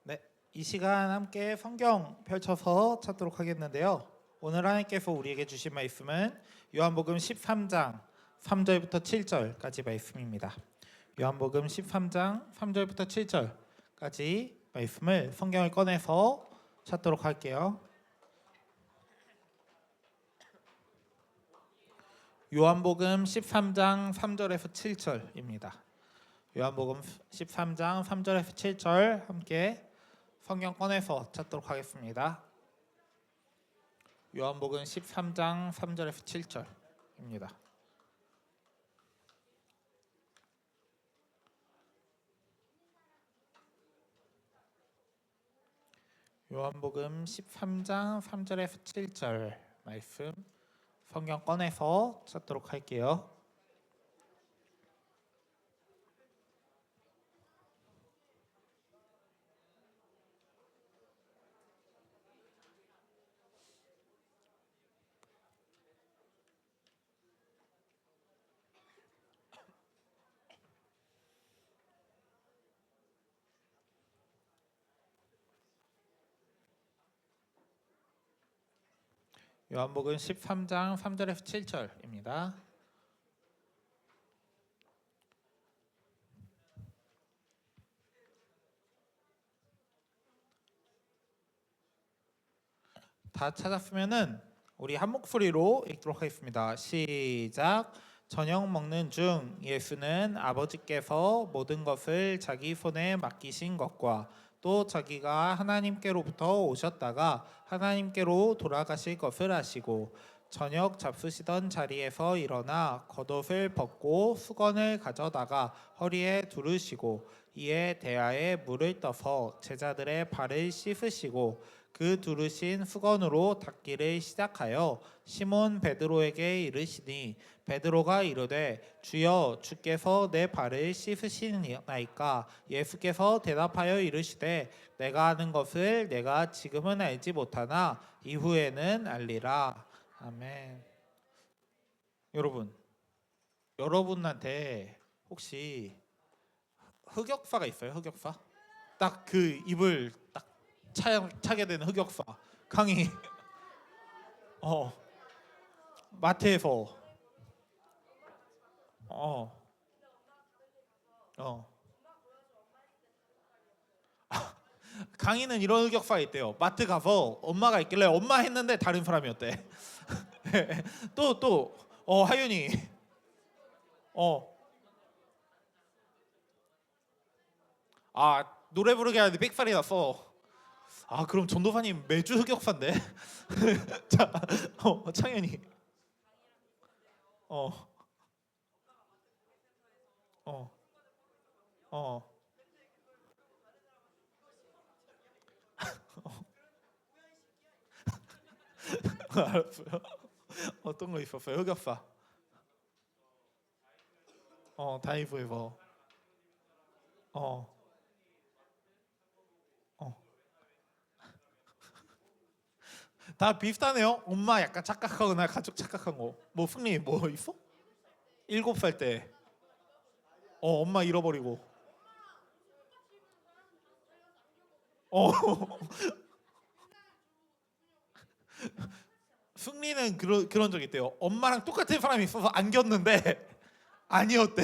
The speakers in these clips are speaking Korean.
네, 이 시간 함께 성경 펼쳐서 찾도록 하겠는데요. 오늘 하나님께서 우리에게 주신 말씀은 요한복음 13장 3절부터 7절까지 말씀입니다. 요한복음 13장 3절부터 7절까지 말씀을 성경을 꺼내서 찾도록 할게요. 요한복음 13장 3절에서 7절입니다. 요한복음 13장 3절에서 7절 함께 성경 꺼내서 찾도록 하겠습니다. 요한복음 13장 3절에서 7절입니다. 요한복음 13장 3절에서 7절 말씀 성경 꺼내서 찾도록 할게요. 요한복음 13장 3절에서 7절입니다. 다 찾았으면은 우리 한 목소리로 읽도록 하겠습니다. 시작. 저녁 먹는 중 예수는 아버지께서 모든 것을 자기 손에 맡기신 것과 또 자기가 하나님께로부터 오셨다가 하나님께로 돌아가실 것을 아시고 저녁 잡수시던 자리에서 일어나 겉옷을 벗고 수건을 가져다가 허리에 두르시고 이에 대야에 물을 떠서 제자들의 발을 씻으시고 그 두르신 수건으로 닦기를 시작하여 시몬 베드로에게 이르시니 베드로가 이르되 주여 주께서 내 발을 씻으시나이까? 예수께서 대답하여 이르시되 내가 하는 것을 내가 지금은 알지 못하나 이후에는 알리라. 아멘. 여러분한테 혹시 흑역사가 있어요? 흑역사? 딱 그 입을 딱 차게 되는 흑역사 강의 마태에서 강의는 이런 흑역사가 있대요. 마트 가서 엄마가 있길래 엄마 했는데 다른 사람이었대. 또 하윤이 노래 부르게 하는데 삑살이 났어. 그럼 전도사님 매주 흑역사인데. 자, 창현이 어, 어, 어, 알았어요. 어떤 거 있었어요? 흑역사. 다이브에서 어, 어. 다 비슷하네요. 엄마 약간 착각하거나 가족 착각한 거. 뭐 승리 뭐 있어? 7살 때 엄마 잃어버리고 어 승리는 그런 적 있대요. 엄마랑 똑같은 사람이 있어서 안겼는데 아니었대.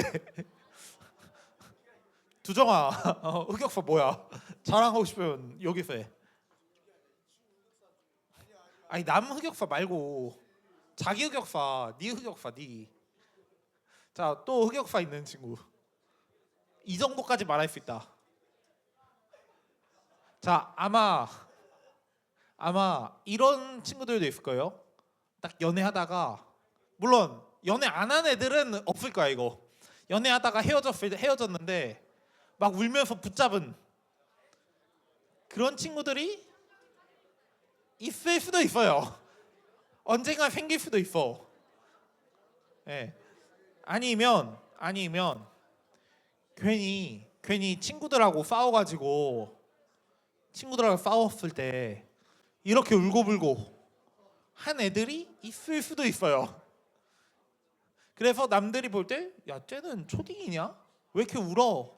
두정아, 흑역사 뭐야? 자랑하고 싶으면 여기서 해. 아니 남 흑역사 말고 자기 흑역사, 네 흑역사, 네. 자, 또 흑역사 있는 친구. 이 정도까지 말할 수 있다. 자, 아마 이런 친구들도 있을 거예요. 딱 연애하다가 물론 연애 안 한 애들은 없을 거야 이거. 연애하다가 헤어졌는데 막 울면서 붙잡은 그런 친구들이 있을 수도 있어요. 언젠가 생길 수도 있어. 예. 아니면 괜히 친구들하고 싸웠을 때 이렇게 울고불고 한 애들이 있을 수도 있어요. 그래서 남들이 볼 때 야 쟤는 초딩이냐? 왜 이렇게 울어?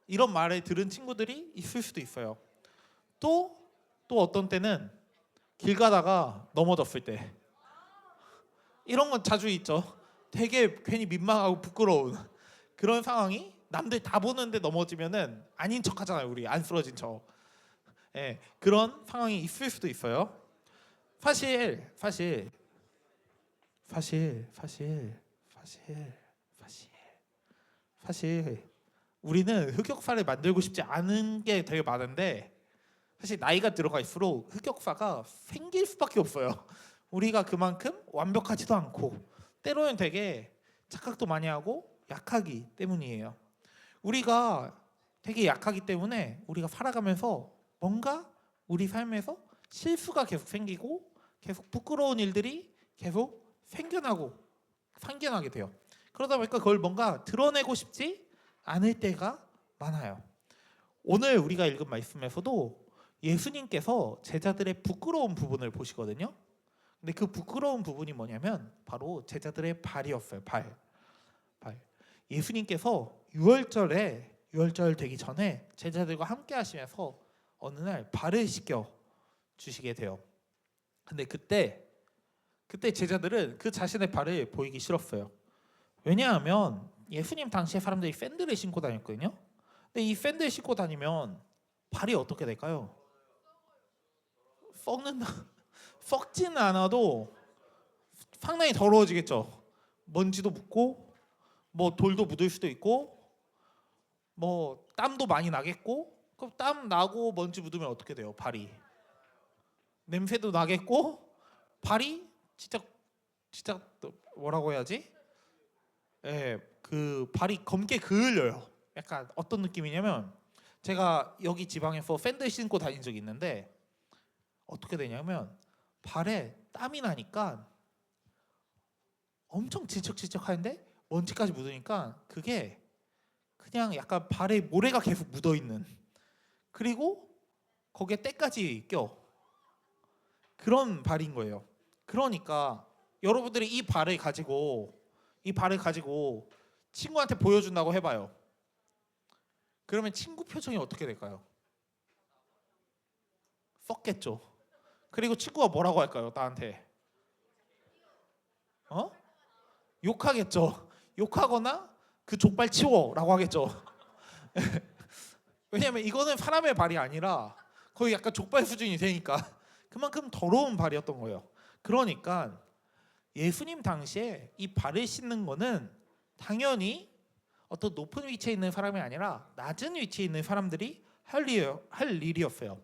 이런 말을 들은 친구들이 있을 수도 있어요. 또 어떤 때는 길 가다가 넘어졌을 때, 이런 건 자주 있죠. 되게 괜히 민망하고 부끄러운 그런 상황이, 남들 다 보는데 넘어지면은 아닌 척 하잖아요. 우리 안 쓰러진 척. 예, 그런 상황이 있을 수도 있어요. 사실 사실 사실 사실 사실 사실 사실 우리는 흑역사를 만들고 싶지 않은 게 되게 많은데, 사실 나이가 들어갈수록 흑역사가 생길 수밖에 없어요. 우리가 그만큼 완벽하지도 않고 때로는 되게 착각도 많이 하고 약하기 때문이에요. 우리가 되게 약하기 때문에 우리가 살아가면서 뭔가 우리 삶에서 실수가 계속 생기고 계속 부끄러운 일들이 계속 생겨나게 돼요. 그러다 보니까 그걸 뭔가 드러내고 싶지 않을 때가 많아요. 오늘 우리가 읽은 말씀에서도 예수님께서 제자들의 부끄러운 부분을 보시거든요. 근데 그 부끄러운 부분이 뭐냐면 바로 제자들의 발이었어요. 발. 예수님께서 유월절 되기 전에 제자들과 함께 하시면서 어느 날 발을 씻겨 주시게 돼요. 근데 그때 제자들은 그 자신의 발을 보이기 싫었어요. 왜냐하면 예수님 당시에 사람들이 샌들을 신고 다녔거든요. 근데 이 샌들 신고 다니면 발이 어떻게 될까요? 썩지는 않아도 상당히 더러워지겠죠. 먼지도 묻고 뭐 돌도 묻을 수도 있고 뭐 땀도 많이 나겠고, 그럼 땀 나고 먼지 묻으면 어떻게 돼요? 발이 냄새도 나겠고, 발이 진짜 뭐라고 해야지? 예, 그 발이 검게 그을려요. 약간 어떤 느낌이냐면, 제가 여기 지방에서 샌들 신고 다닌 적이 있는데 어떻게 되냐면 발에 땀이 나니까 엄청 질척질척하는데 먼지까지 묻으니까 그게 그냥 약간 발에 모래가 계속 묻어있는, 그리고 거기에 때까지 껴, 그런 발인 거예요. 그러니까 여러분들이 이 발을 가지고 친구한테 보여준다고 해봐요. 그러면 친구 표정이 어떻게 될까요? 썩겠죠. 그리고 친구가 뭐라고 할까요? 나한테 어? 욕하겠죠. 욕하거나 그 족발 치워라고 하겠죠. 왜냐하면 이거는 사람의 발이 아니라 거의 약간 족발 수준이 되니까 그만큼 더러운 발이었던 거예요. 그러니까 예수님 당시에 이 발을 씻는 거는 당연히 어떤 높은 위치에 있는 사람이 아니라 낮은 위치에 있는 사람들이 할 일이었어요.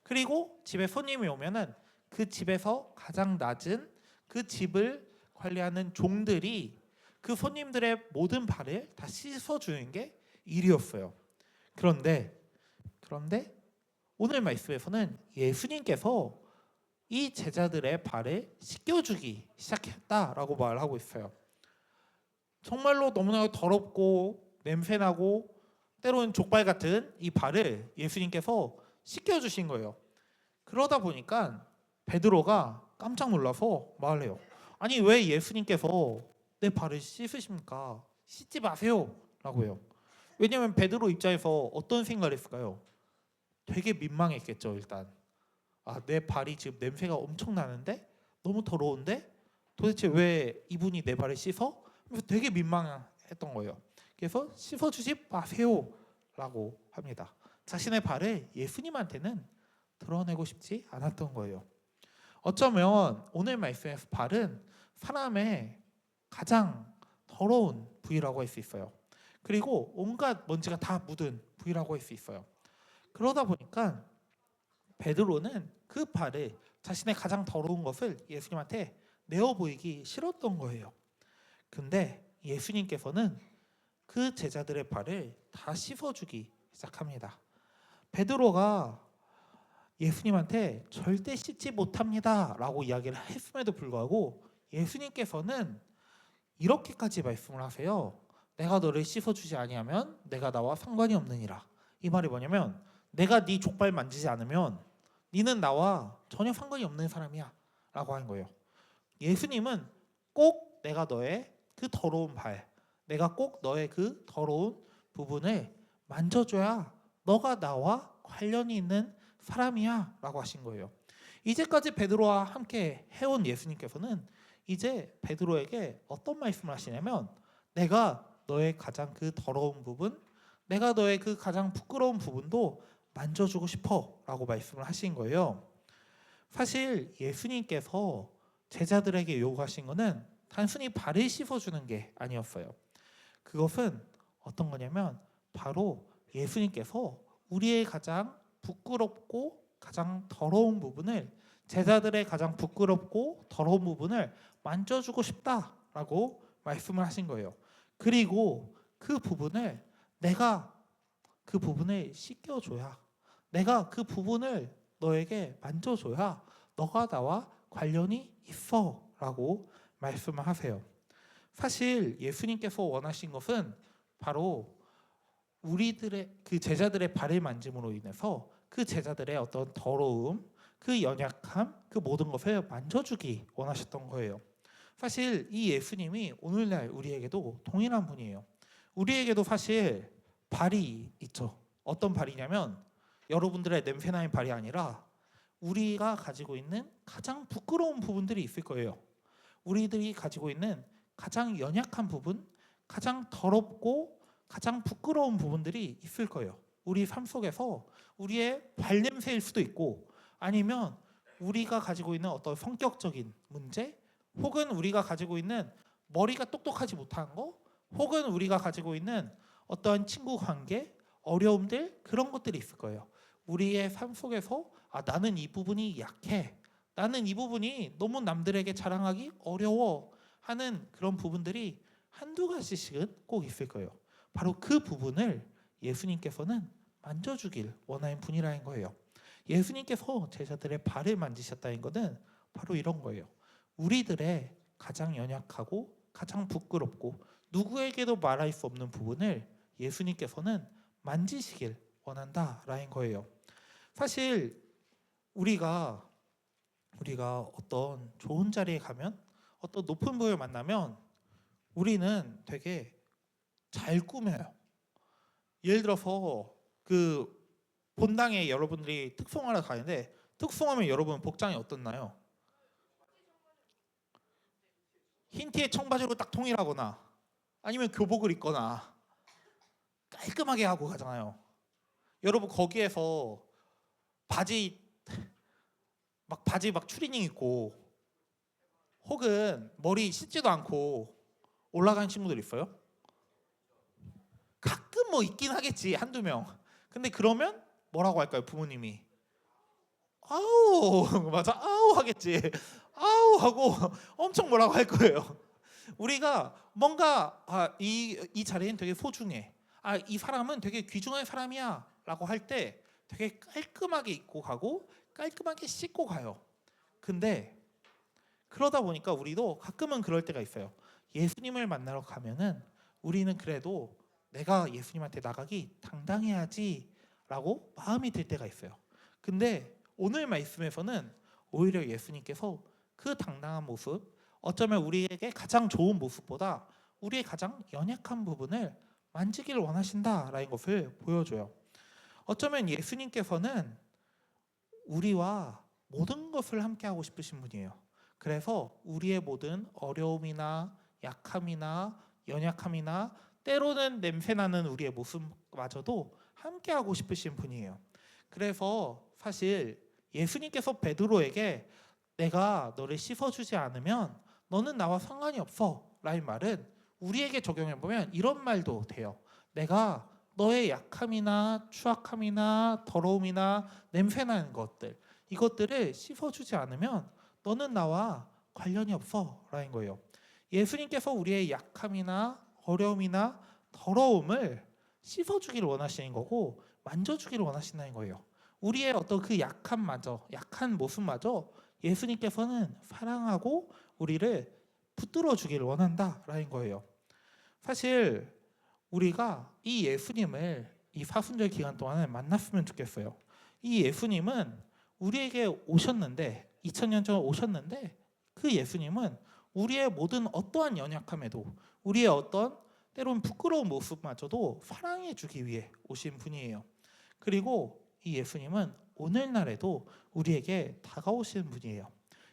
그리고 집에 손님이 오면은 그 집에서 가장 낮은 그 집을 관리하는 종들이 그 손님들의 모든 발을 다 씻어주는 게 일이었어요. 그런데 오늘 말씀에서는 예수님께서 이 제자들의 발을 씻겨주기 시작했다라고 말하고 있어요. 정말로 너무나 더럽고 냄새나고 때로는 족발 같은 이 발을 예수님께서 씻겨주신 거예요. 그러다 보니까 베드로가 깜짝 놀라서 말해요. 아니, 왜 예수님께서 내 발을 씻으십니까? 씻지 마세요 라고 해요. 왜냐하면 베드로 입장에서 어떤 생각을 했을까요? 되게 민망했겠죠. 일단 내 발이 지금 냄새가 엄청 나는데, 너무 더러운데 도대체 왜 이분이 내 발을 씻어? 그래서 되게 민망했던 거예요. 그래서 씻어주지 마세요 라고 합니다. 자신의 발을 예수님한테는 드러내고 싶지 않았던 거예요. 어쩌면 오늘 말씀에서 발은 사람의 가장 더러운 부위라고 할 수 있어요. 그리고 온갖 먼지가 다 묻은 부위라고 할 수 있어요. 그러다 보니까 베드로는 그 발을, 자신의 가장 더러운 것을 예수님한테 내어 보이기 싫었던 거예요. 근데 예수님께서는 그 제자들의 발을 다 씻어주기 시작합니다. 베드로가 예수님한테 절대 씻지 못합니다 라고 이야기를 했음에도 불구하고 예수님께서는 이렇게까지 말씀을 하세요. 내가 너를 씻어주지 아니하면 내가 나와 상관이 없느니라. 이 말이 뭐냐면, 내가 네 족발 만지지 않으면 너는 나와 전혀 상관이 없는 사람이야 라고 하는 거예요. 예수님은 꼭 내가 너의 그 더러운 발, 내가 꼭 너의 그 더러운 부분을 만져줘야 너가 나와 관련이 있는 사람이야 라고 하신 거예요. 이제까지 베드로와 함께 해온 예수님께서는 이제 베드로에게 어떤 말씀을 하시냐면 내가 너의 가장 그 더러운 부분, 내가 너의 그 가장 부끄러운 부분도 만져주고 싶어 라고 말씀을 하신 거예요. 사실 예수님께서 제자들에게 요구하신 것은 단순히 발을 씻어주는 게 아니었어요. 그것은 어떤 거냐면 바로 예수님께서 우리의 가장 부끄럽고 가장 더러운 부분을, 제자들의 가장 부끄럽고 더러운 부분을 만져주고 싶다라고 말씀을 하신 거예요. 그리고 그 부분을 내가 그 부분을 씻겨줘야, 내가 그 부분을 너에게 만져줘야 너가 나와 관련이 있어 라고 말씀을 하세요. 사실 예수님께서 원하신 것은 바로 우리들의 그 제자들의 발을 만짐으로 인해서 그 제자들의 어떤 더러움, 그 연약함, 그 모든 것을 만져주기 원하셨던 거예요. 사실 이 예수님이 오늘날 우리에게도 동일한 분이에요. 우리에게도 사실 발이 있죠. 어떤 발이냐면 여러분들의 냄새나는 발이 아니라 우리가 가지고 있는 가장 부끄러운 부분들이 있을 거예요. 우리들이 가지고 있는 가장 연약한 부분, 가장 더럽고 가장 부끄러운 부분들이 있을 거예요. 우리 삶 속에서 우리의 발냄새일 수도 있고, 아니면 우리가 가지고 있는 어떤 성격적인 문제, 혹은 우리가 가지고 있는 머리가 똑똑하지 못한 거, 혹은 우리가 가지고 있는 어떤 친구 관계, 어려움들, 그런 것들이 있을 거예요. 우리의 삶 속에서 나는 이 부분이 약해, 나는 이 부분이 너무 남들에게 자랑하기 어려워 하는 그런 부분들이 한두 가지씩은 꼭 있을 거예요. 바로 그 부분을 예수님께서는 만져주길 원하는 분이라는 거예요. 예수님께서 제자들의 발을 만지셨다는 것은 바로 이런 거예요. 우리들의 가장 연약하고 가장 부끄럽고 누구에게도 말할 수 없는 부분을 예수님께서는 만지시길 원한다라는 거예요. 사실 우리가 어떤 좋은 자리에 가면, 어떤 높은 분을 만나면 우리는 되게 잘 꾸며요. 예를 들어서 그 본당에 여러분들이 특송하러 가는데, 특송하면 여러분 복장이 어떻나요? 흰 티에 청바지로 딱 통일하거나 아니면 교복을 입거나 깔끔하게 하고 가잖아요. 여러분 거기에서 바지 막 추리닝 입고 혹은 머리 씻지도 않고 올라가는 친구들 있어요? 가끔 뭐 있긴 하겠지, 한두 명. 근데 그러면 뭐라고 할까요? 부모님이 아우 맞아, 아우 하겠지. 아우 하고 엄청 뭐라고 할 거예요. 우리가 뭔가 이 자리는 되게 소중해, 이 사람은 되게 귀중한 사람이야 라고 할 때 되게 깔끔하게 입고 가고 깔끔하게 씻고 가요. 근데 그러다 보니까 우리도 가끔은 그럴 때가 있어요. 예수님을 만나러 가면은 우리는 그래도 내가 예수님한테 나가기 당당해야지 라고 마음이 들 때가 있어요. 근데 오늘 말씀에서는 오히려 예수님께서 그 당당한 모습, 어쩌면 우리에게 가장 좋은 모습보다 우리의 가장 연약한 부분을 만지기를 원하신다라는 것을 보여줘요. 어쩌면 예수님께서는 우리와 모든 것을 함께 하고 싶으신 분이에요. 그래서 우리의 모든 어려움이나 약함이나 연약함이나 때로는 냄새나는 우리의 모습마저도 함께 하고 싶으신 분이에요. 그래서 사실 예수님께서 베드로에게 내가 너를 씻어주지 않으면 너는 나와 상관이 없어 라는 말은 우리에게 적용해보면 이런 말도 돼요. 내가 너의 약함이나 추악함이나 더러움이나 냄새나는 것들, 이것들을 씻어주지 않으면 너는 나와 관련이 없어 라는 거예요. 예수님께서 우리의 약함이나 어려움이나 더러움을 씻어주기를 원하시는 거고 만져주기를 원하신다는 거예요. 우리의 어떤 그 약함마저, 약한 모습마저 예수님께서는 사랑하고 우리를 붙들어 주기를 원한다라는 거예요. 사실 우리가 이 예수님을 이 사순절 기간 동안에 만났으면 좋겠어요. 이 예수님은 우리에게 오셨는데 2000년 전 오셨는데 그 예수님은 우리의 모든 어떠한 연약함에도 우리의 어떤 때로는 부끄러운 모습마저도 사랑해 주기 위해 오신 분이에요. 그리고 이 예수님은 오늘날에도 우리에게 다가오시는 분이에요.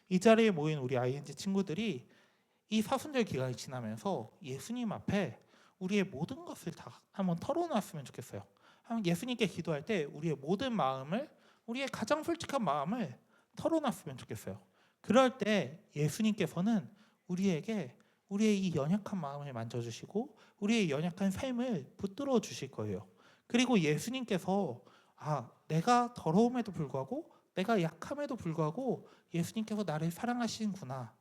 이 자리에 모인 우리 ING 친구들이 이 사순절 기간이 지나면서 예수님 앞에 우리의 모든 것을 다 한번 털어놨으면 좋겠어요. 한번 예수님께 기도할 때 우리의 모든 마음을, 우리의 가장 솔직한 마음을 털어놨으면 좋겠어요. 그럴 때 예수님께서는 우리에게 우리의 이 연약한 마음을 만져주시고 우리의 연약한 삶을 붙들어 주실 거예요. 그리고 예수님께서 내가 더러움에도 불구하고, 내가 약함에도 불구하고 예수님께서 나를 사랑하시는구나,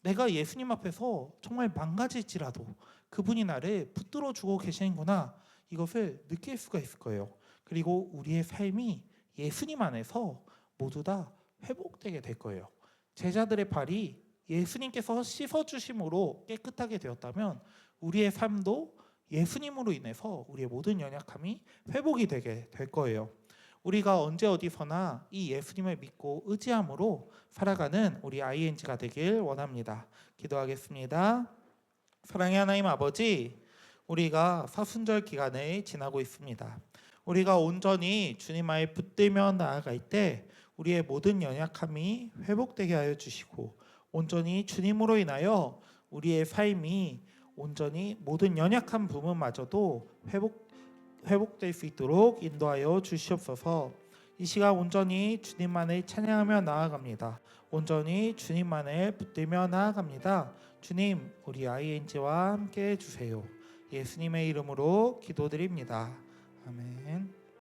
내가 예수님 앞에서 정말 망가질지라도 그분이 나를 붙들어 주고 계시는구나, 이것을 느낄 수가 있을 거예요. 그리고 우리의 삶이 예수님 안에서 모두 다 회복되게 될 거예요. 제자들의 발이 예수님께서 씻어주심으로 깨끗하게 되었다면 우리의 삶도 예수님으로 인해서 우리의 모든 연약함이 회복이 되게 될 거예요. 우리가 언제 어디서나 이 예수님을 믿고 의지함으로 살아가는 우리 ING가 되길 원합니다. 기도하겠습니다. 사랑의 하나님 아버지, 우리가 사순절 기간을 지나고 있습니다. 우리가 온전히 주님 앞에 붙들며 나아갈 때 우리의 모든 연약함이 회복되게 하여 주시고, 온전히 주님으로 인하여 우리의 삶이 온전히 모든 연약한 부분마저도 회복될 수 있도록 인도하여 주시옵소서. 이 시간 온전히 주님만을 찬양하며 나아갑니다. 온전히 주님만을 붙들며 나아갑니다. 주님, 우리 ING와 함께 해주세요. 예수님의 이름으로 기도드립니다. 아멘.